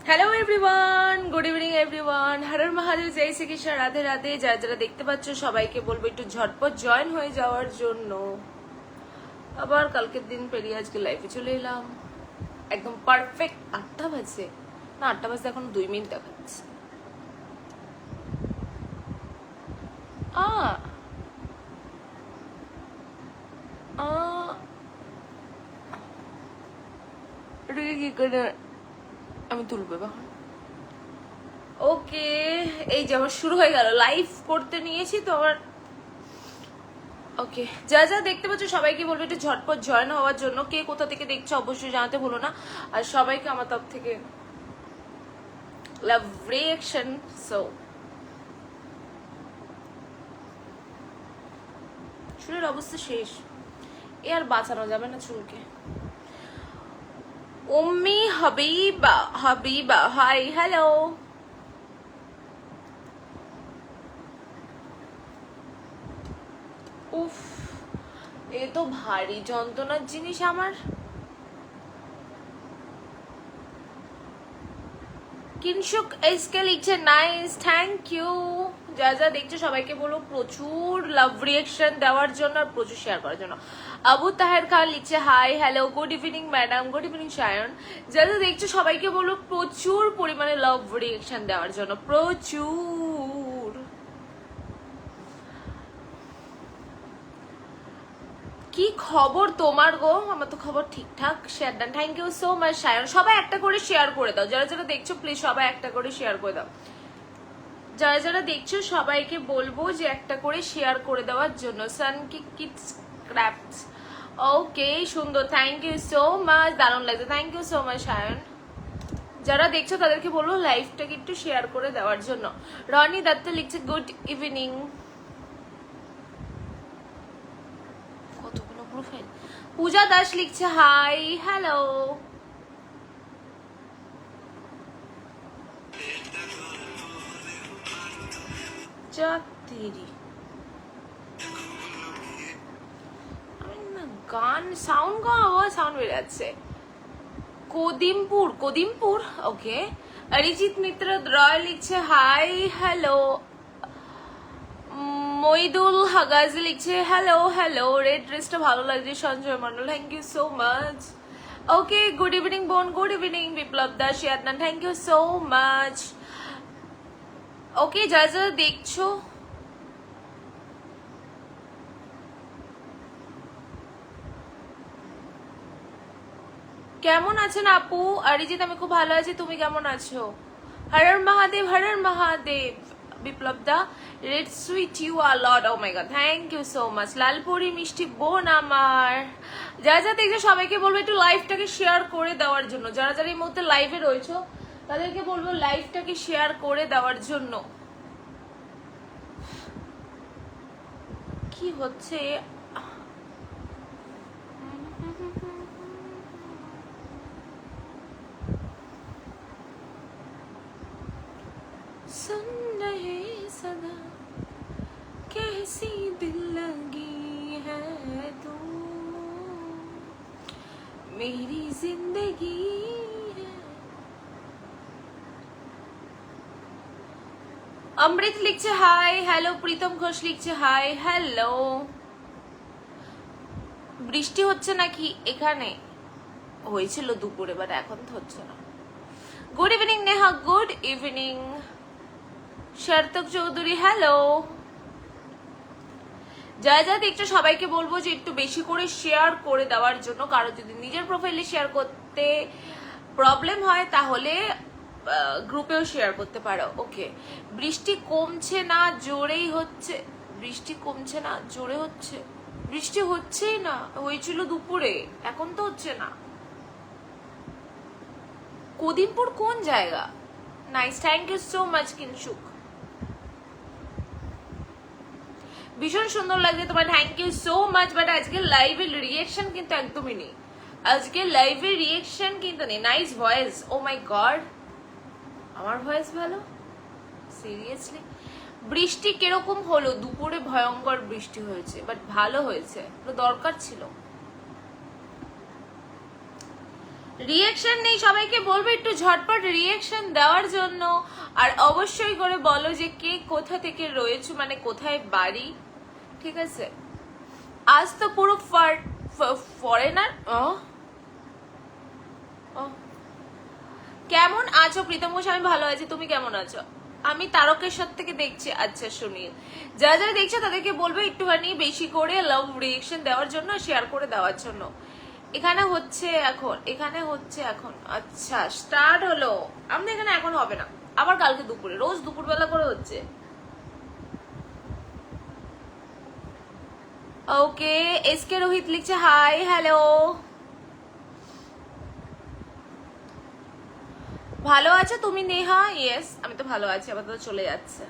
Hello everyone, good evening everyone. Har Har Mahadev, জয় শ্রীকৃষ্ণ, রাধে রাধে। যারা যারা দেখতে পাচ্ছ সবাইকে বলবো একটু ঝটপট জয়েন হয়ে যাওয়ার জন্য। আবার কালকের দিন পেরিয়ে আজকে লাইফে চলে এলাম। একদম পারফেক্ট 8টা বাজে না, 8টা বাজে এখন 2 মিনিট দেখাচ্ছে। এটাকে কি করে আমি তুলবো এখন? ওকে, এই যে আমার শুরু হয়ে গেল, লাইভ করতে নিয়েছি তো আমার। ওকে, যা যা দেখতে পাচ্ছ সবাইকে বলবো একটু ঝটপট জয়েন হওয়ার জন্য। কে কোথা থেকে দেখছো অবশ্যই জানাতে ভুলো না। আর সবাইকে আমার তরফ থেকে লাভ রিঅ্যাকশন। সো চুলের অবস্থা শেষ, এ আর বাঁচানো যাবে না চুলকে। উম্মি হাবিবা, হাবিবা হাই, হ্যালো। উফ, এ তো ভারী যন্ত্রণার জিনিস আমার। কিনশুক এসকে লিখছে নাইস, থ্যাংক ইউ। যা যা দেখছো সবাইকে বলো প্রচুর লাভ রিঅ্যাকশন দেওয়ার জন্য আর প্রচুর শেয়ার করার জন্য। আবু তাহের খান লিখছে hi, hello, good evening madam, good evening Sayan. যা যা দেখছো সবাইকে বলো প্রচুর পরিমাণে লাভ রিঅ্যাকশন দেওয়ার জন্য, প্রচুর। কি খবর তোমার গো? আমার তো খবর ঠিকঠাক। Share done, thank you so much Sayan. সবাই একটা করে শেয়ার করে দাও, যারা যারা দেখছো প্লিজ সবাই একটা করে শেয়ার করে দাও। যারা যারা দেখছো সবাইকে বলবো যে একটা করে শেয়ার করে দেওয়ার জন্য। সানকি কিডস ক্রাফটস, ওকে সুন্দর, থ্যাংক ইউ সো মাচ, দারুণ লাগছে, thank you so much Sayan. যারা দেখছো তাদেরকে বলবো লাইভটাকে একটু শেয়ার করে দেওয়ার জন্য। রনি দত্ত লিখছে গুড ইভিনিং। কতগুলো প্রোফাইল। পূজা দাস লিখছে হাই, হ্যালো। চাকরি গান সাউন্ড গাওয়া, সাউন্ড বেড়ে যাচ্ছে। কদিমপুর, কদিমপুর, ওকে। অরিজিৎ মিত্র রয় লিখছে হাই, হ্যালো। মইদুল হাগাজি লিখছে হ্যালো হ্যালো, রেড ড্রেসটা ভালো লাগছে। Sanjay Mondal, thank you so much. Okay, good evening বোন, good evening. Biplab Das Yadnan, thank you so much. Okay, যারা যারা দেখছো কেমন আছেন আপু? অরিজিৎ আমি খুব ভালো আছি, তুমি কেমন আছো? হর হর মহাদেব, হর হর মহাদেব। বিপ্লব দা, red sweet you are lot, oh my god, thank you so much. Lalpuri মিষ্টি বোন আমার। যা যা দেখছো সবাইকে বলবো একটু লাইভটাকে শেয়ার করে দেওয়ার জন্য। যারা যারা এই মুহূর্তে লাইভে রয়েছো তাদেরকে বলবো লাইভটাকে শেয়ার করে দেওয়ার জন্য। কি হচ্ছে? सुन रहे सदा कैसी दिल लगी है तू, मेरी जिंदगी है। অমৃত লিখছে হাই, হ্যালো। প্রীতম ঘোষ লিখছে হাই, হ্যালো। বৃষ্টি হচ্ছে নাকি এখানে? হয়েছিল দুপুরে, বাট এখন তো হচ্ছে না। Good evening Neha, good evening. সার্থক চৌধুরী, হ্যালো। যা যা দেখছো সবাইকে বলবো যে একটু বেশি করে শেয়ার করে দেওয়ার জন্য। কারো যদি নিজের প্রোফাইলে শেয়ার করতে প্রবলেম হয় তাহলে গ্রুপেও শেয়ার করতে পারো। ওকে, বৃষ্টি কমছে না, জোরেই হচ্ছে। বৃষ্টি কমছে না, জোরে হচ্ছে। বৃষ্টি হচ্ছেই না, হয়েছিল দুপুরে, এখন তো হচ্ছে না। কদিমপুর কোন জায়গা? Nice, thank you so much Kinshuk. ভীষণ সুন্দর লাগছে তোমার, thank you so much. But আজকে লাইভের রিয়েকশন কিন্তু একদমই নেই। আজকে লাইভের রিয়েকশন কিন্তু নেই। Nice voice, O my god, আমার ভয়েস ভালো? সিরিয়াসলি? বৃষ্টি কিরকম হলো? দুপুরে ভয়ঙ্কর বৃষ্টি হয়েছে, বাট ভালো হয়েছে, দরকার ছিল। রিঅ্যাকশন নেই, সবাইকে বলবো একটু ঝটপট রিঅ্যাকশন দেওয়ার জন্য। আর অবশ্যই করে বলো যে কে কোথা থেকে রয়েছে, মানে কোথায় বাড়ি, ঠিক আছে? আজ তো পুরো ফরেনার। কেমন আছো প্রীতম ঘোষ? আমি ভালো আছি, তুমি কেমন আছো? আমি তারকেশ্বর থেকে দেখছি। আচ্ছা সুনীল, যারা যারা দেখছো তাদেরকে বলবো একটুখানি বেশি করে লাভ রিঅ্যাকশন দেওয়ার জন্য, শেয়ার করে দেওয়ার জন্য। এখানে হচ্ছে এখন আচ্ছা স্টার্ট হলো। আমাদের এখানে এখন হবে না, আবার কালকে দুপুরে, রোজ দুপুরবেলা করে হচ্ছে। ওকে, এসকে রোহিত লিখছে হাই হ্যালো। ভালো আছো তুমি নেহা? ইয়েস, আমি তো ভালো আছি, আবার তো চলে যাচ্ছে।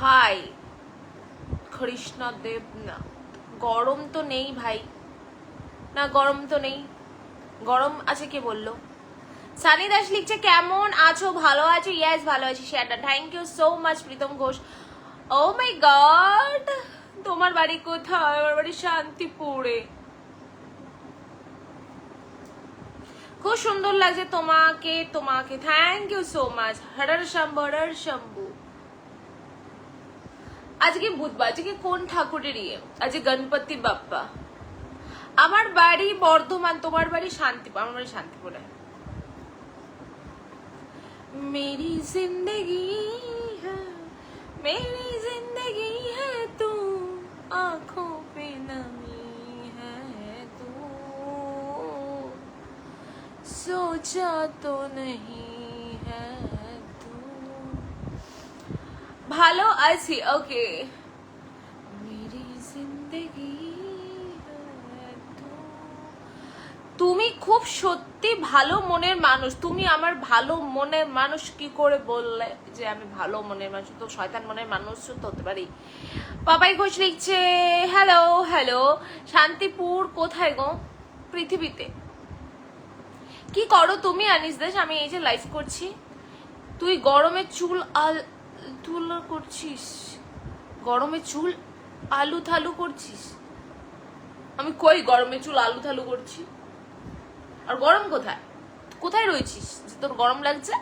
হাই কৃষ্ণদেব। না গরম তো নেই ভাই, না গরম তো নেই। গরম আছে কে বললো? সানি দাস লিখছে কেমন আছো? ভালো আছো? ইয়েস ভালো আছি। শেয়ারটা thank you so much Pritam Ghosh. Oh my god, তোমার বাড়ি কোথায়? আমার বাড়ি শান্তিপুরে। খুব সুন্দর লাগছে তোমাকে, তোমাকে থ্যাংক ইউ সো মাচ। হরর শম্ভু। আজকে বুধবার, আজকে কোন ঠাকুরের ইয়ে? আজকে গণপতি বাপ্পা। আমার বাড়ি বর্ধমান, তোমার বাড়ি শান্তিপুর। আমার বাড়ি শান্তিপুরে। मेरी जिंदगी है, मेरी जिंदगी है तू, आंखों पे नमी है तू, सोचा तो नहीं है तू। ভালো আছি। ওকে, मेरी जिंदगी है तू। তুমি খুব সত্যি ভালো মনের মানুষ। তুমি আমার ভালো মনের মানুষ কি করে বললে যে আমি ভালো মনের মানুষ? তো শয়তান মনের মানুষ তো হতে পারি। পাপাই ঘোষ লিখছে হ্যালো হ্যালো। শান্তিপুর কোথায় গো? পৃথিবীতে। কি করো তুমি আনিস দাস? আমি এই যে লাইভ করছি। তুই গরমে চুল তুলো করছিস, গরমে চুল আলু থালু করছিস? আমি কই গরমে চুল আলু থালু করছি? আর গরম কোথায়? কোথায় রয়েছিস যে তোর গরম লাগছে?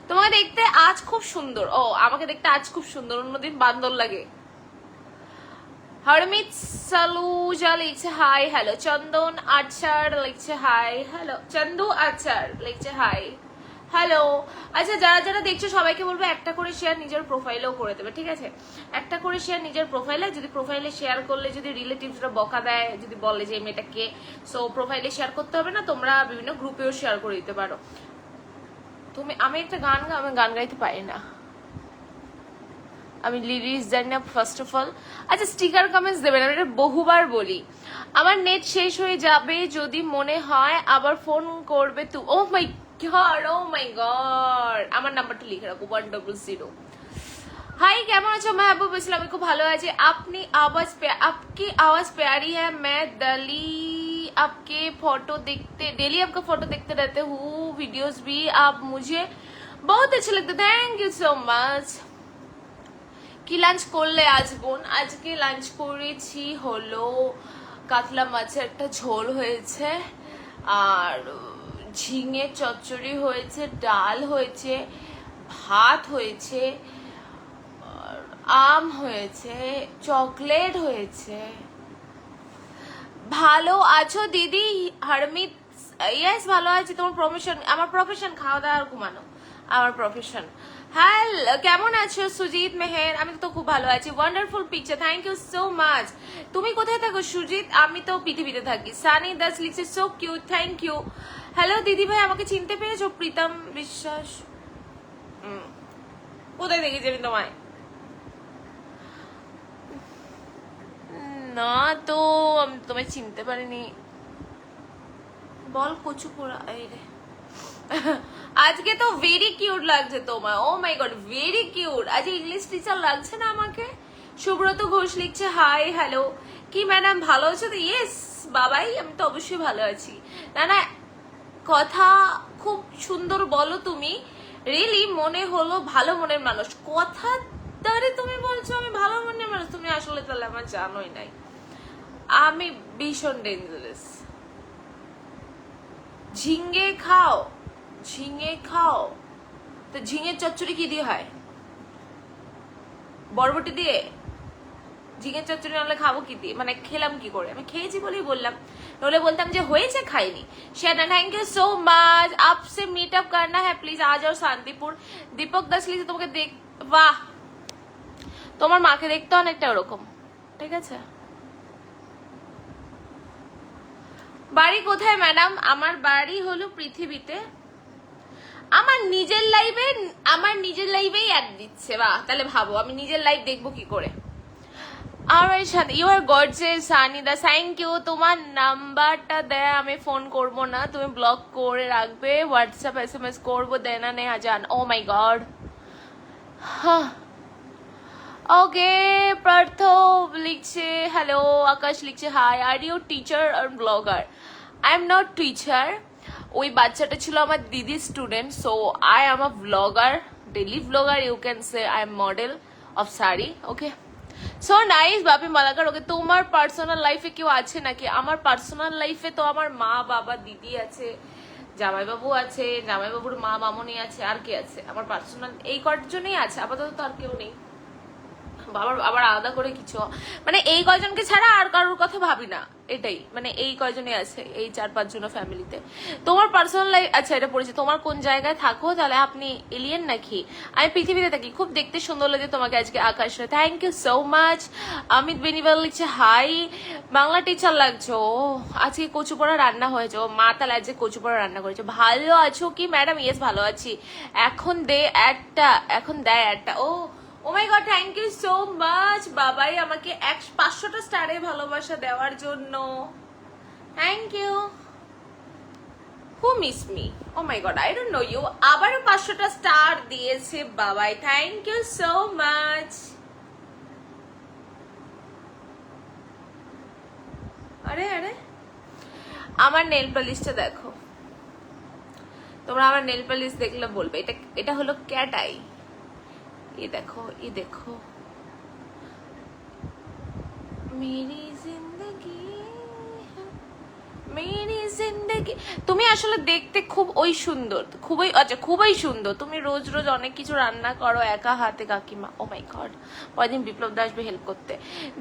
তোমাকে দেখতে আজ খুব সুন্দর। ও, আমাকে দেখতে আজ খুব সুন্দর, অন্যদিন বান্দর লাগে। হরমিত সালুজা লিখছে হাই হ্যালো। চন্দন আচার লিখছে হাই হ্যালো। চন্দু আচার লিখছে হাই হ্যালো। আচ্ছা যারা যারা দেখছো সবাইকে বলবো একটা করে শেয়ার নিজের প্রোফাইলেও করে দেবে, ঠিক আছে? একটা করে শেয়ার নিজের প্রোফাইলে। যদি প্রোফাইলে শেয়ার করলে যদি রিলেটিভসরা বকা দেয়, যদি বলে যে মেয়েটাকে, সো প্রোফাইলে শেয়ার করতে হবে না, তোমরা বিভিন্ন গ্রুপেও শেয়ার করে দিতে পারো। তুমি, আমি একটা আমি গান গাইতে পারি না, আমি লিরিক্স জানি না ফার্স্ট অফ অল। আচ্ছা স্টিকার কমেন্টস দেবেন, আমি এটা বহুবার বলি। আমার নেট শেষ হয়ে যাবে, যদি মনে হয় আবার ফোন করবে। তু ও my god, O my god, আমার নাম্বারটা লিখে রাখো 100। हाय केमन আছো? महबूब इस्लाम को ভালো আছে। আপনি आवाज आपकी आवाज प्यारी है। मैं दिल्ली आपके फोटो देखते, डेली आपका फोटो देखते रहते हूँ, वीडियोस भी, आप मुझे बहुत अच्छे लगते। Thank you so much. কি লাঞ্চ করলে আজ বোন? আজকে লাঞ্চ করেছি হলো কাতলা মাছের একটা ঝোল হয়েছে, আর ঝিঙে চচ্চড়ি হয়েছে, ডাল হয়েছে, ভাত হয়েছে, আম হয়েছে, চকলেট হয়েছে। ভালো আছো দিদি? হরমিত ইয়েস ভালো আছি। তোমার প্রফেশন? আমার প্রফেশন খাওয়া দাওয়া আর ঘুমানো, আমার প্রফেশন। হ্যালো কেমন আছো? সুজিত মেহের, আমি তো খুব ভালো আছি। Wonderful picture, thank you so much. তুমি কোথায় থাকো সুজিত? আমি তো পৃথিবীতে থাকি। সানি দাস লিখছে so cute, thank you. Hello দিদি ভাই, আমাকে চিনতে পেরেছো? প্রীতম বিশ্বাস। কোথায় দেখেছি আমি তোমায়? না তো আমি তোমায় চিনতে পারিনি। বল কচু পোড়া। এই রে, আজকে তো ভেরি কিউট লাগছে তোমায়। ও মাই গড ভেরি কিউট। আজ ইংলিশ টিচার লাগছে না আমাকে? সুব্রত ঘোষ লিখছে হাই হ্যালো। কি ম্যাডাম ভালো আছো তো? ইয়েস বাবাই, আমি তো অবশ্যই ভালো আছি। না না, কথা খুব সুন্দর বলো তুমি, রিয়েলি মনে হলো ভালো মনের মানুষ। কথা তারে তুমি বলছো আমি ভালো মনের মানুষ, তুমি আসলে তাহলে আমার জানোই নাই আমি ভীষণ ডেঞ্জারাস। ঝিঙে খাও, ঝিঙে খাও, তো ঝিঙের চচ্চড়ি কি দিয়ে হয়? বরবটি দিয়ে? ঝিঙের চচ্চড়ি নাহলে খাবো কি দিয়ে, মানে খেলাম কি করে? আমি খেয়েছি বলেই বললাম, নলে বলতাম যে হয়েছে খাইনি। शेना थैंक यू सो मच। आपसे मीटअप करना है प्लीज, आ जाओ शांतिपुर। दीपक दास লিখে তোমাকে দেখ, বাহ তোমার মাকে দেখতে অনেকটা ওরকম, ঠিক আছে। বাড়ি কোথায় ম্যাডাম? আমার বাড়ি হলো পৃথিবীতে। আমার নিজের লাইভেই অ্যাড দিচ্ছে, বাহ তাহলে ভাবো আমি নিজের লাইভ দেখবো কি করে। আমার সাথে ইউ আর গর্জিয়াস সানিদা, থ্যাংক ইউ। তোমার নাম্বারটা দেয়, আমি ফোন করবো না, তুমি ব্লক করে রাখবে, হোয়াটসঅ্যাপ SMS করবো, দেনা নেহা জান। ও মাই গড, ওকে। পার্থ লিখছে হ্যালো, আকাশ লিখছে hi, are you teacher or blogger? I am not teacher, ওই বাচ্চাটা ছিল আমার দিদির student, so I am a blogger, daily blogger, you can say I am model of sari. Okay, so nice Bapi Malakar. Okay, তোমার personal লাইফে কেউ আছে নাকি? আমার পার্সোনাল লাইফে তো আমার মা বাবা দিদি আছে, জামাইবাবু আছে, জামাইবাবুর মা মামনি আছে, আর কে আছে? আমার পার্সোনাল এই কয়েকজনই আছে, আপাতত তো আর কেউ নেই। আবার আলাদা করে কিছু, মানে এই কয়জনকে ছাড়া আর কারোর কথা ভাবি না, এটাই, মানে এই কয়জনই আছে এই 4-5 জন ফ্যামিলিতে। তোমার পার্সোনাল লাইফ, আচ্ছা এটা পড়েছে, তোমার কোন জায়গায় থাকো? তাহলে আপনি এলিয়েন নাকি? আমি পৃথিবীতে থাকি, খুব দেখতে সুন্দর লাগে তোমাকে আজকে আকাশে, thank you so much. Amit Benibal লিখছে হাই, বাংলা টিচার লাগছো, আজকে কচু পোড়া রান্না হয়েছে, ও মা তাহলে আজকে কচু পোড়া রান্না করেছে। ভালো আছো কি ম্যাডাম? ইয়েস ভালো আছি। এখন দেয় একটা, oh oh my god, thank you so much Babai আমাকে 500টা স্টারে ভালোবাসা দেওয়ার জন্য, thank you. Who miss me? Oh my god, I don't know you. আবারও 500টা স্টার দিয়েছে বাবাই, থ্যাংক ইউ সো মাচ। আরে আরে, আমার নেল পলিশটা দেখো, তোমরা আমার নেল পলিশ দেখলে বলবে এটা হলো ক্যাট আই। ये देखो मेरी जिंदगी। তুমি আসলে দেখতে খুব ওই সুন্দর, খুবই সুন্দর। তুমি রোজ রোজ অনেক কিছু রান্না করো একা হাতে কাকিমা। ও মাই গড, পরদিন বিপ্লব দা আসবে হেল্প করতে।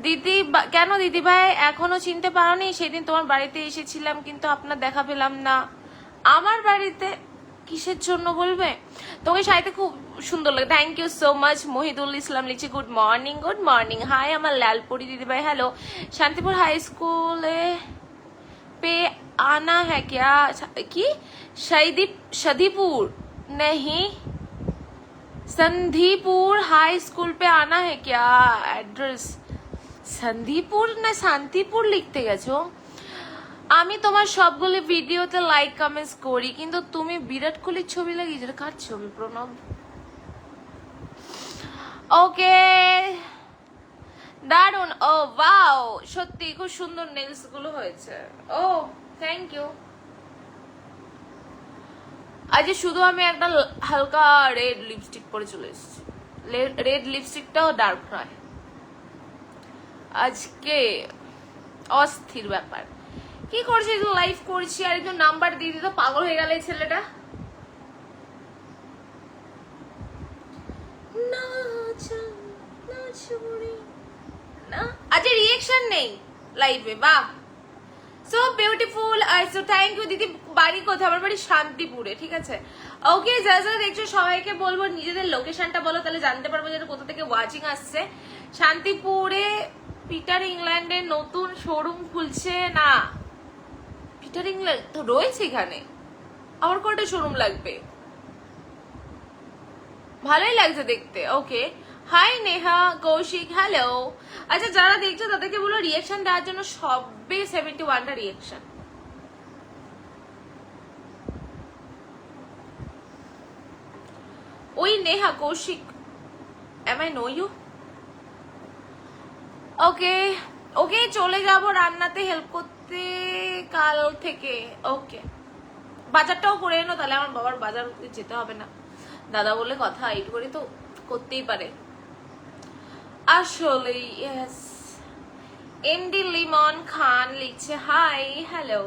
দিদি কেন দিদি ভাই এখনো চিনতে পারোনি? সেদিন তোমার বাড়িতে এসেছিলাম কিন্তু আপনার দেখা পেলাম না। আমার বাড়িতে কিসের জন্য বলবে? তোমাকে শাড়িতে খুব সুন্দর লাগে, thank you so much. Mohidul Islam লিখছে গুড মর্নিং হাই আমার লালপুরি দিদিভাই, হ্যালো। শান্তিপুর হাই স্কুলে पे आना है क्या? की शादीपुर नहीं, संधीपुर हाई स्कूल पे आना है क्या? एड्रेस সন্দীপুর না শান্তিপুর লিখতে গেছো? আমি তোমার সবগুলো ভিডিওতে লাইক কমেন্টস করি, কিন্তু তুমি বিরাট কোহলির ছবি লাগিয়েছো, কার ছবি প্রণব? ওকে, দারুন। ও ওয়াও, সত্যি খুব সুন্দর নেলস গুলো হয়েছে। ও থ্যাংক ইউ। আজ শুধু আমি একটা হালকা রেড লিপস্টিক পরে চলে এসেছি, রেড লিপস্টিকটাও ডার্ক নয়। আজকে অস্থির ব্যাপার। কি করছি, লাইভ করছি আর একটু নাম্বার দিয়ে দিত, পাগল হয়ে গেল এই ছেলেটা। না আজ রিঅ্যাকশন নেই লাইভে, বাহ so beautiful. So thank you দিদি। বাড়ি কোথায়? আমার বাড়ি শান্তিপুরে, ঠিক আছে। ওকে, যারা যারা দেখছো সবাইকে বলবো নিজেদের লোকেশনটা বলো, তাহলে জানতে পারবো যে কোথা থেকে ওয়াচিং আসছে। শান্তিপুরে পিটার ইংল্যান্ডের নতুন শোরুম খুলছে। না, পিটার ইংল্যান্ড তো রয়েছে এখানে, আমার কয়টা শোরুম লাগবে? ভালোই লাগছে দেখতে। ওকে, হাই নেহা কৌশিক, হ্যালো। আচ্ছা যারা দেখছো তাদেরকে বলো রিঅ্যাকশন দেওয়ার জন্য, সবে 71টা রিঅ্যাকশন। ওই Neha Kaushik, am I know you? Okay okay, চলে যাব রান্নাতে হেল্প করতে কাল থেকে। ওকে, বাজারটাও করে এনো, তাহলে আমার বাবার বাজার যেতে হবে না। দাদা বলে কথা, এইট করে তো করতেই পারে। আসলে ইয়েস। এমডি লিমন খান লিখছে হাই হ্যালো।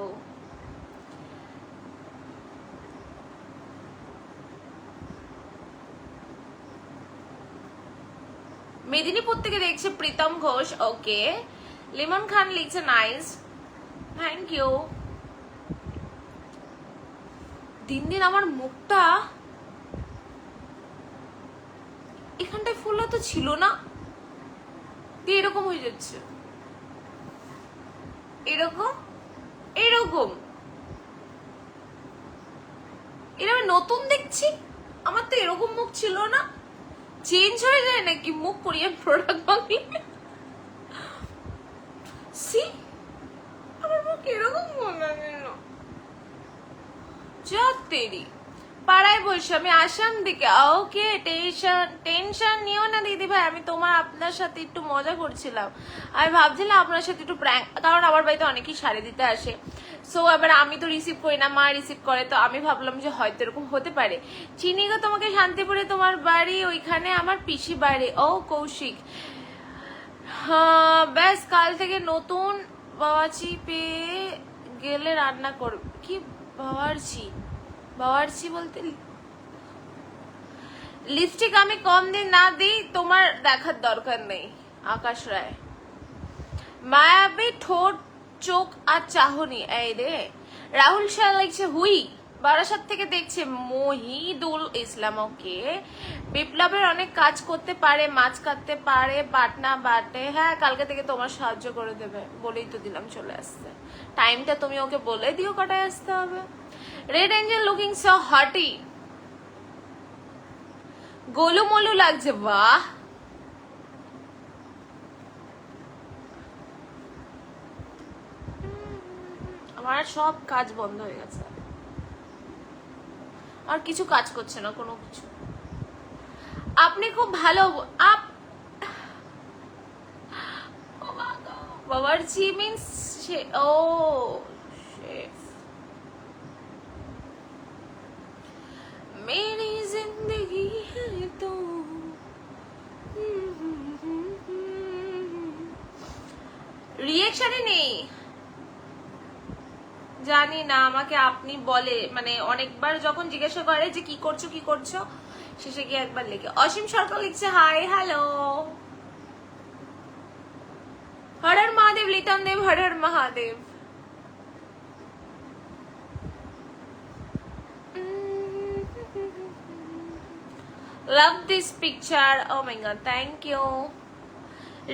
মেদিনীপুর থেকে দেখছে প্রীতম ঘোষ, ওকে। লিমন খান লিখছে নাইস, থ্যাংক ইউ। দিন দিন আমার মুখটা এখানটায় ফুলা তো ছিল না, এরকম হয়ে যাচ্ছে, এরকম এরকম এরকম নতুন দেখছি। আমার তো এরকম মুখ ছিল না, চেঞ্জ হয়ে যায় নাকি মুখ কোরিয়ান প্রোডাক্ট বানিয়ে? সি আমার মুখ এরকম মনে গেল যতেরি। পাড়ায় বসে আমি আসাম দিকে, ওকে। টেনশন নিও না দিদি ভাই, আমি আপনার সাথে একটু মজা করছিলাম। আমি ভাবছিলাম আপনার সাথে একটু প্র্যাঙ্ক, কারণ আমার বাড়িতে অনেকেই শাড়ি দিতে আসে, সো এবার আমি তো রিসিভ করি না, মা রিসিভ করে, তো আমি ভাবলাম যে হয়তো এরকম হতে পারে। চিনি গো তোমাকে, শান্তিপুরে তোমার বাড়ি, ওইখানে আমার পিসি বাড়ি। ও কৌশিক, হ্যাঁ ব্যাস কাল থেকে নতুন বাওয়াচি পেয়ে গেলে রান্না করবে। কি বাওয়ার্চি? বাওয়ার্চি বলতে লিপস্টিক আমি কম দিন না দিই তোমার দেখার দরকার নেই। আকাশ রায়, মায়াবী ঠোঁট চোখ আর চাহনি। এই রে রাহুল শাহ লিখছে হুই, বারাসাত থেকে দেখছে মহিদুল ইসলাম, ওকে। বিপ্লবের অনেক কাজ করতে পারে, মাছ কাটতে পারে, বাটনা বাটে। হ্যাঁ কালকে থেকে তোমার সাহায্য করে দেবে, বলেই তো দিলাম চলে আসতে। টাইমটা তুমি ওকে বলে দিও কটায় আসতে হবে। Red Angel looking so হটি, Golu মোলু লাগছে, বাহ। আমার সব কাজ বন্ধ হয়ে গেছে, আর কিছু কাজ করছে না, কোনো কিছু। আপনি খুব ভালো বাবার্চি মিন্স ও শেফ। मेरी जिंदगी है तो রিঅ্যাকশনই নেই, জানি না। আমাকে আপনি বলে মানে অনেকবার যখন জিজ্ঞাসা করে যে কি করছো কি করছো, শেষে গিয়ে একবার লিখে। অসীম সরকার লিখছে hi hello. Har Har Mahadev, Liton Dev, Har Har Mahadev. Love this picture, oh my god, thank you.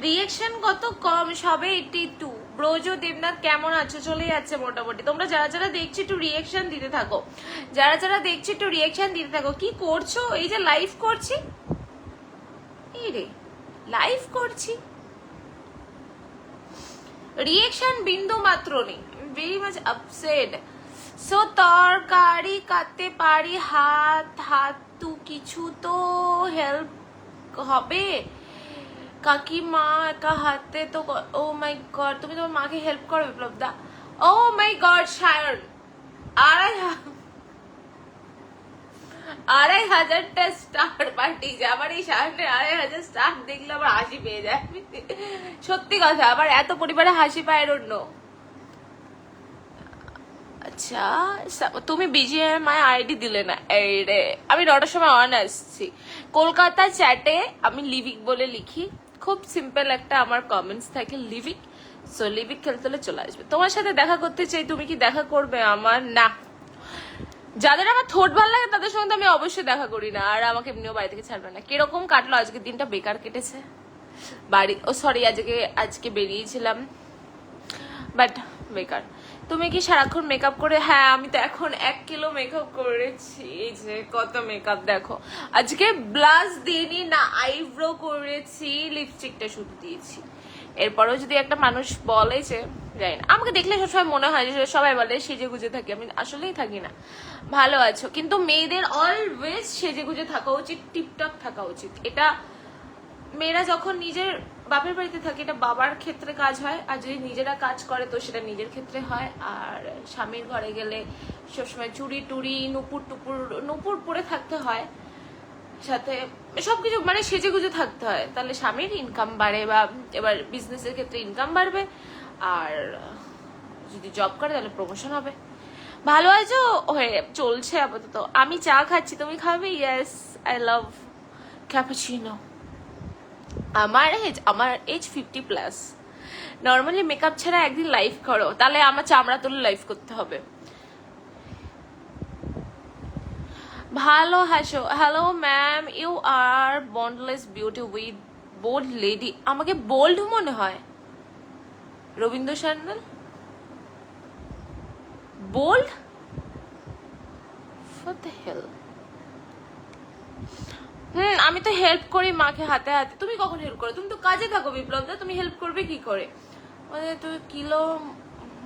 Reaction কত কম, সবে 82। ব্রজ দেবনাথ কেমন আছো? চলে যাচ্ছে মোটামুটি। তোমরা যারা যারা দেখছো একটু রিঅ্যাকশন দিতে থাকো, যারা যারা দেখছো একটু রিঅ্যাকশন দিতে থাকো। কি করছো? এই যে লাইভ করছি, এই রে লাইভ করছি, রিঅ্যাকশন বিন্দু মাত্র নেই। Very much upset. সো তরকারি কাটতে পারি, হাত তু কিছু তো হেল্প হবে কাকিমা একা হাতে তো। ও মাই গড, তুমি তোমার মাকে হেল্প করো বিপ্লব দা? ও মাই গড সায়ন, 2500টা স্টার পাঠিয়েছে। আবার এই সায়নের 2500 স্টার দেখলে আবার হাসি পেয়ে যায়, সত্যি কথা। আবার এত পরিবারে হাসি পায় অন্য। আচ্ছা তুমি বিজিএমআই আইডি দিলে না? এই রে আমি 9টার সময় অন আসছি। কলকাতা চ্যাটে আমি লিভিক বলে লিখি, খুব সিম্পল একটা আমার কমেন্টস থাকে লিভিক। সো লিভিক খেলতে হলে চলে আসবে। তোমার সাথে দেখা করতে চাই, তুমি কি দেখা করবে? আমার না, যাদের আমার থোট ভালো লাগে তাদের সঙ্গে তো আমি অবশ্যই দেখা করি না, আর আমাকে এমনিও বাড়ি থেকে ছাড়বে না। কিরকম কাটলো আজকের দিনটা? বেকার কেটেছে বাড়ি। ও সরি, আজকে বেরিয়েছিলাম, বাট বেকার। তুমি কি সারাক্ষণ মেকআপ করে? হ্যাঁ আমি তো এখন 1 কিলো মেকআপ করেছি। এই যে কত মেকআপ দেখো। আজকে ব্লাশ দিইনি না, আইব্রো করেছি, লিপস্টিকটা শুধু দিয়েছি। এরপরেও যদি একটা মানুষ বলে যে, জানি না, আমাকে দেখলে সবসময় মনে হয় যে সবাই বলে সেজে গুজে থাকি, আমি আসলেই থাকি না। ভালো আছো, কিন্তু মেয়েদের অলওয়েজ সেজে গুজে থাকা উচিত, টিপটপ থাকা উচিত। এটা মেয়েরা যখন নিজের বাপের বাড়িতে থাকে এটা বাবার ক্ষেত্রে কাজ হয়, আর যদি নিজেরা কাজ করে তো সেটা নিজের ক্ষেত্রে হয়। আর স্বামীর ঘরে গেলে সবসময় চুড়ি টুড়ি নুপুর পরে থাকতে হয়, সাথে সবকিছু মানে সেজে গুজে থাকতে হয়, তাহলে স্বামীর ইনকাম বাড়ে, বা এবার বিজনেসের ক্ষেত্রে ইনকাম বাড়বে, আর যদি জব করে তাহলে প্রমোশন হবে। ভালো আছো? হয়ে চলছে আপাতত। আমি চা খাচ্ছি, তুমি খাবে? Yes, I love cappuccino. আমার এজ 50+। নর্মালি মেকআপ ছাড়া একদিন লাইভ করো, তাহলে আমার চামড়া তুলে লাইভ করতে হবে। ভালো হাসো। Hello ma'am, you are bondless beauty with bold lady. আমাকে বোল্ড মনে হয় Rabindra Sanyal. Bold? What the hell? আমি তো হেল্প করি মাকে হাতে হাতে। তুমি কখন হেল্প করো? তুমি তো কাজে থাকো বিপ্লব দা, তুমি হেল্প করবে কি করে? মানে তুই কিলো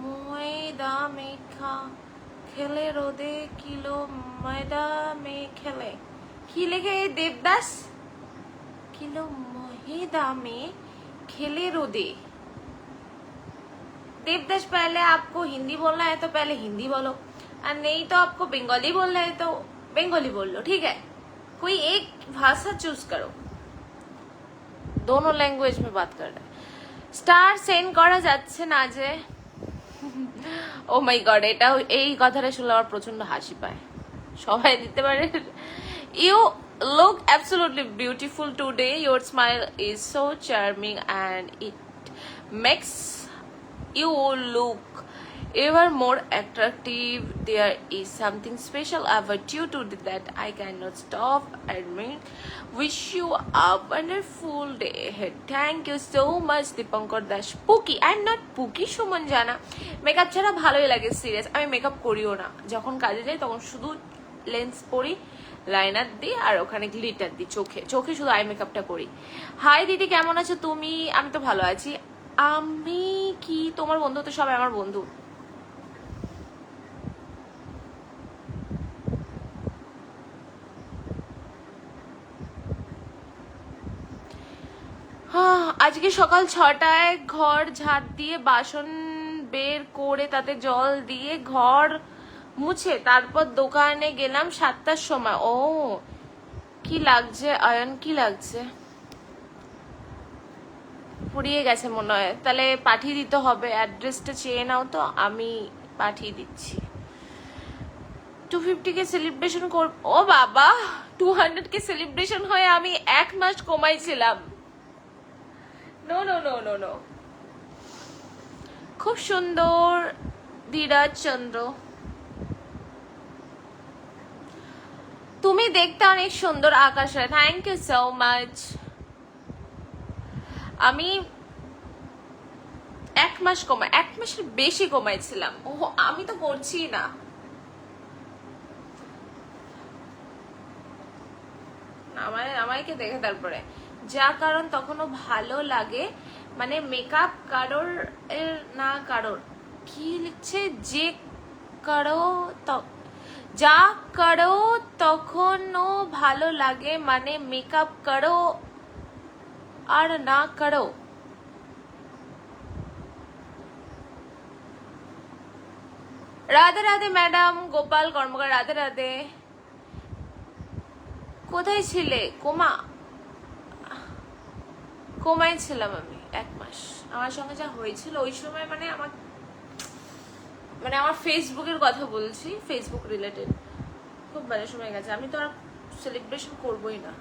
ময়দা মেখা খেলে রোদে, কিলো ময়দা মে খেলে, কি লেখে দেবদাস? किलो महीदा में खेले रोदे। देवदास, पहले आपको हिंदी बोलना है तो पहले हिंदी बोलो, और नहीं तो आपको बंगाली बोलना है तो बंगाली बोल लो, ठीक है? कोई एक भाषा चूज करो, दोनों लैंग्वेज में बात कर रहा है। स्टार सेंड करा যাচ্ছে না যে। ও মাই গড, এটা এই কথাটা শুনলে আমার প্রচন্ড হাসি পায়। সবাই দিতে পারে। You look absolutely beautiful today. Your smile is so charming and it makes you look ever more attractive. There is something special about you today that I cannot stop admiring. Wish you a wonderful day ahead. Thank you so much, Dipankar Das. Pookie, I'm not Pookie Suman Jana. Makeup ছাড়া ভালোই লাগে, serious. আমি makeup করিও না, যখন কাজে যাই তখন শুধু লেন্স পরি, লাইনার দিই, আর ওখানে গ্লিটার দিই চোখে। চোখে শুধু আই মেকআপটা করি। হাই দিদি, কেমন আছো তুমি? আমি তো ভালো আছি। আমি কি তোমার বন্ধু? তো সবাই আমার বন্ধু। আজকে সকাল 6টায় ঘর ঝাড় দিয়ে বাসন বের করে তাতে জল দিয়ে ঘর মুছে তারপর দোকানে গেলাম 7টার সময়। ও কি লাগছে আয়ন, কি লাগছে? ফুরিয়ে গেছে মনে হয়, তাহলে পাঠিয়ে দিতে হবে। অ্যাড্রেসটা চেয়ে নাও তো, আমি পাঠিয়ে দিচ্ছি। 250 সেলিব্রেশন করব। ও বাবা, 200 সেলিব্রেশন হয়ে আমি 1 মাস কমাইছিলাম। No no no no no. খুব সুন্দর ধীরাজ চন্দ্র, তুমি দেখতে অনেক সুন্দর আকাশে। Thank you so much. আমি 1 মাস 1 মাসের বেশি কমাইছিলাম। ও আমি তো করছি না। আমাকে দেখে তারপরে যা, কারণ তখনও ভালো লাগে, মানে মেকআপ কারোর না কারোর কি লিখছে, যে কারো যা করো তখনও ভালো লাগে, মানে মেকআপ করো আর না করো। রাধে রাধে ম্যাডাম গোপাল কর্মকার, রাধে রাধে। কোথায় ছিলে? কোমায় ছিলাম আমি 1 মাস। আমার সঙ্গে যা হয়েছিল ওই সময়, মানে আমার ফেসবুকের কথা বলছি, ফেসবুক রিলেটেড, খুব বাজে সময় গেছে। আমি তো আর সেলিব্রেশন করবোই না।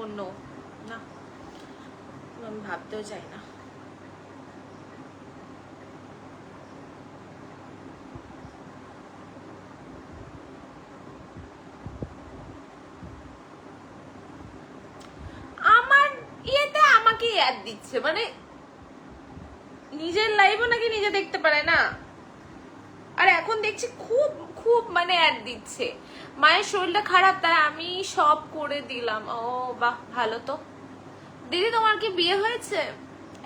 অন্য না, আমি ভাবতেও চাই না। আমার ইয়েতে আমাকে অ্যাড দিচ্ছে, মানে নিজের লাইভও নাকি নিজে দেখতে পারে না। আর এখন দেখছি খুব খুব মানে অ্যাড দিচ্ছে। মায়ের শরীরটা খারাপ, তাই আমি সব করে দিলাম। ও বাহ, ভালো তো। দিদি তোমার কি বিয়ে হয়েছে?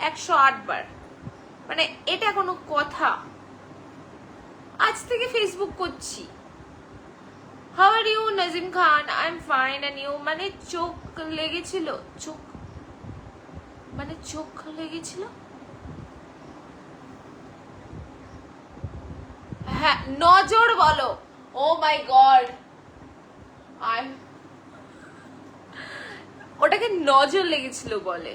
108 বার, মানে এটা কোনো কথা? আজ থেকে ফেসবুক করছি। How are you Nazim Khan? I am fine and you? মানে চোখ লেগেছিল, চোখ লেগেছিল। হ্যাঁ, নজর বলো, ও মাই গড, ওটাকে নজর লেগেছিল বলে।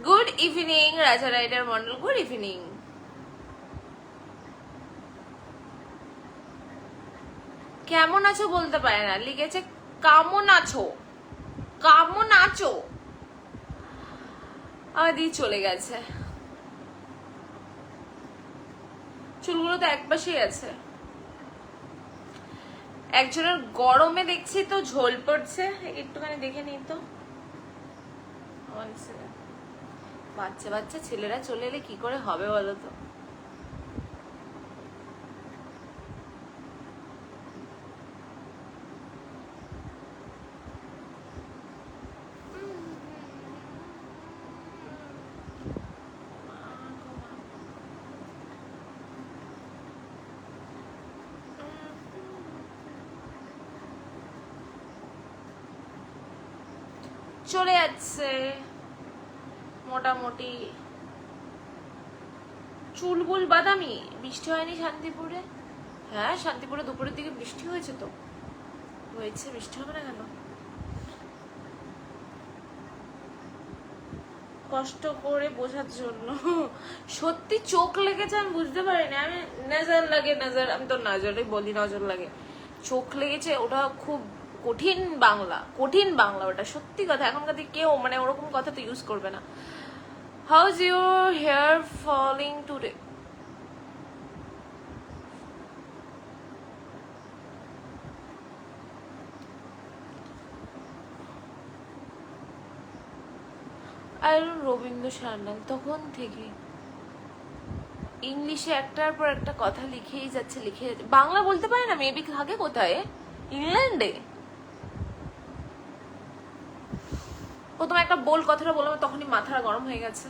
গুড ইভিনিং রাজা রাইডার মন্ডল, গুড ইভিনিং। কেমন আছো বলতে পারে না, লিখেছে কেমন আছো, কেমন আছো। আমার দিয়ে চলে গেছে, চুলগুলো তো একপাশেই আছে। একজনের গরমে দেখছি তো ঝোল পড়ছে, একটুখানি দেখে নিই তো। বাচ্চা বাচ্চা ছেলেরা চলে এলে কি করে হবে বলো তো। চলে যাচ্ছে মোটামুটি। চুলগুল বাদামি। বৃষ্টি হয়নি শান্তিপুরে? হ্যাঁ শান্তিপুরে দুপুরের দিকে বৃষ্টি হয়েছে তো। হয়েছে, বৃষ্টি হবে না কেন? কষ্ট করে বোঝার জন্য। সত্যি চোখ লেগেছে, আমি বুঝতে পারিনি। আমি নজর লাগে, নজর, আমি তো নজরে বলি, নজর লাগে। চোখ লেগেছে, ওটা খুব কঠিন বাংলা, কঠিন বাংলা ওটা, সত্যি কথা। এখনকার দিকে কেউ মানে ওরকম কথা তো ইউজ করবে না। How's your hair falling today? আর রবীন্দ্র সান্যাল তখন থেকে ইংলিশে একটার পর একটা কথা লিখেই যাচ্ছে, লিখে যাচ্ছে। বাংলা বলতে পারে না, মেবি থাকে কোথায়, ইংল্যান্ডে। প্রথম একটা বল কথাটা বললাম, তখনই মাথাটা গরম হয়ে গেছে।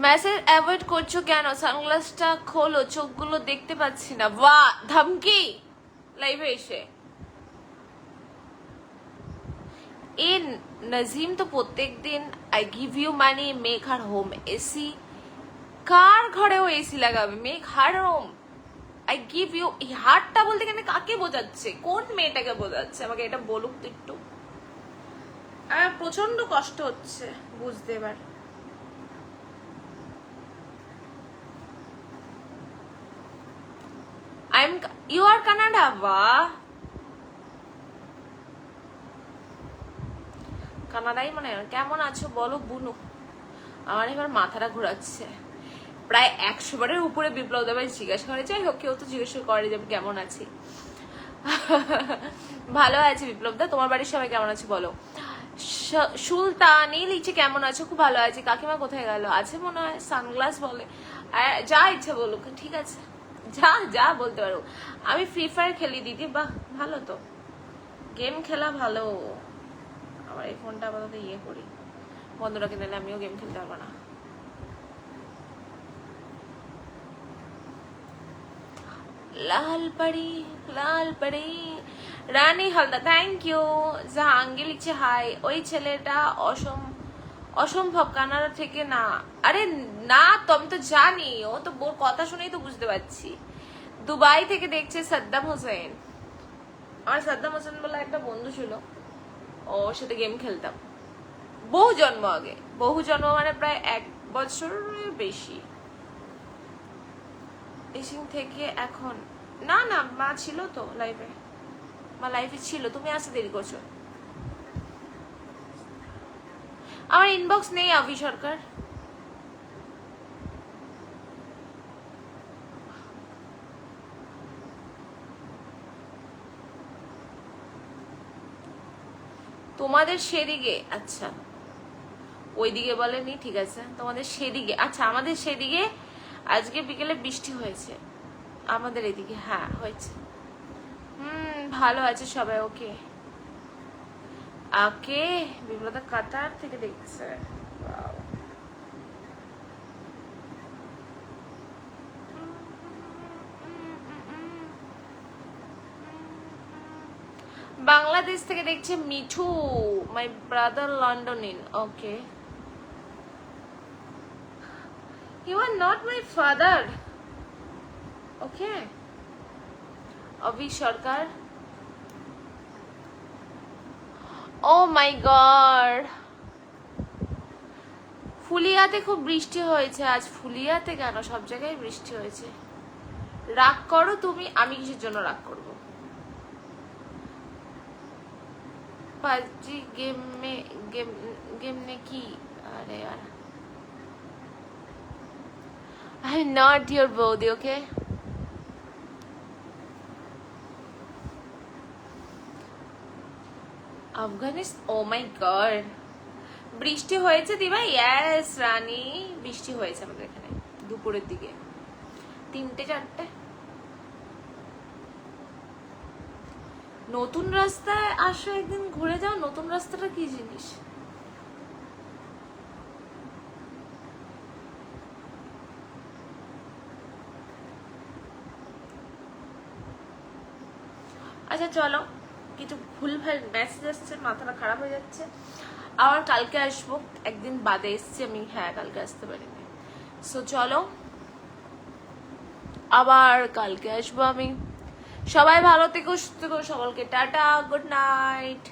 মেসেজ অ্যাভয়েড করছো কেন? সানগ্লাসটা খোলো, চোখগুলো দেখতে পাচ্ছি না। বাহ, ধমকি লাইভে এসে। এ নজিম তো প্রত্যেক দিন I give you money make her home AC. কার ঘরেও এসি লাগাবে? Make her home, I give you. এই হারটা বলতে কেন, কাকে বোঝাচ্ছে? কোন মেয়েটাকে বোঝাচ্ছে? আমাকে এটা বলুক তো একটু। আমার প্রচন্ড কষ্ট হচ্ছে বুঝতে এবার। You are Canada? বাহ, কানাডাই মানে। কেমন আছো বলো বুনু? আমার এবার মাথাটা ঘোরাচ্ছে। প্রায় 100 বারের উপরে বিপ্লব দাবাই জিজ্ঞাসা করে। যাই হোক, কেউ তো জিজ্ঞাসা করে যে কেমন আছি। ভালো আছে বিপ্লব দা, তোমার বাড়ির সবাই কেমন আছে বলো। সুলতানি লিখছে কেমন আছো? খুব ভালো আছে। কাকিমা কোথায় গেল? আছে মনে হয়, সানগ্লাস বলে। যা ইচ্ছা বলুক, ঠিক আছে, যা যা বলতে পারো। আমি ফ্রি ফায়ার খেলি দিদি। বাহ, ভালো তো, গেম খেলা ভালো। আমার এই ফোনটা আপাতত ইয়ে করি, বন্ধ রাখে দিলে আমিও গেম খেলতে পারবো না। লাল পড়ি, লাল পড়ি। রানী হালদা, থ্যাংক ইউ। জাহাঙ্গীর লিখছে হাই। ওই ছেলেটা অসম্ভব কানাডা থেকে না। আরে না তো, আমি তো জানি, ও তো ওর কথা শুনেই তো বুঝতে পারছি। দুবাই থেকে দেখছে সাদ্দাম হোসেন। আমার সাদ্দাম হোসেন বলে একটা বন্ধু ছিল, ওর সাথে গেম খেলতাম বহু জন্ম আগে। বহু জন্ম মানে প্রায় 1 বছরের বেশি। এসিং থেকে এখন না না, মা ছিল তো লাইভে, মা লাইভে ছিল। তুমি আসতে দেরি করছো। আমার ইনবক্স নেই আভি সরকার। তোমাদের সেদিকে, আচ্ছা ওইদিকে বলেনি, ঠিক আছে। তোমাদের সেদিকে, আচ্ছা আমাদের সেদিকে আজকে বিকেলে বৃষ্টি হয়েছে। আমাদের এদিকে হ্যাঁ হয়েছে। ভালো আছে সবাই। ওকে আকে বিপ্লতা কাতার থেকে দেখছে। বাংলাদেশ থেকে দেখছে Mithu, my brother London in. Okay, you are not my father. Okay, Abhi Sarkar. Oh my god, ফুলিয়াতে খুব বৃষ্টি হয়েছে আজ। ফুলিয়াতে কেন? সব জায়গায় বৃষ্টি হয়েছে। রাগ করো তুমি, আমি কিসের জন্য রাগ করবো? পাবজি गेम ने की। अरे यार, I am not your body. Okay, Afghanistan. Oh my god, বৃষ্টি হয়েছে দিবা? ইয়েস রানী, বৃষ্টি হয়েছে আমাদের এখানে দুপুরের দিকে 3টে 4টে। নতুন রাস্তায় আসো, একদিন ঘুরে যাও। নতুন রাস্তাটা কি জিনিস? আচ্ছা চলো, কিছু ভুলভাল মেসেজ আসছে, মাথাটা খারাপ হয়ে যাচ্ছে। আবার কালকে আসবো, একদিন বাদে এসছি আমি। হ্যাঁ, কালকে আসতে পারিনি। সো চলো, আবার কালকে আসবো আমি। সবাই ভালো থেকো, সুস্থ থেকো, সকলকে টাটা, গুড নাইট।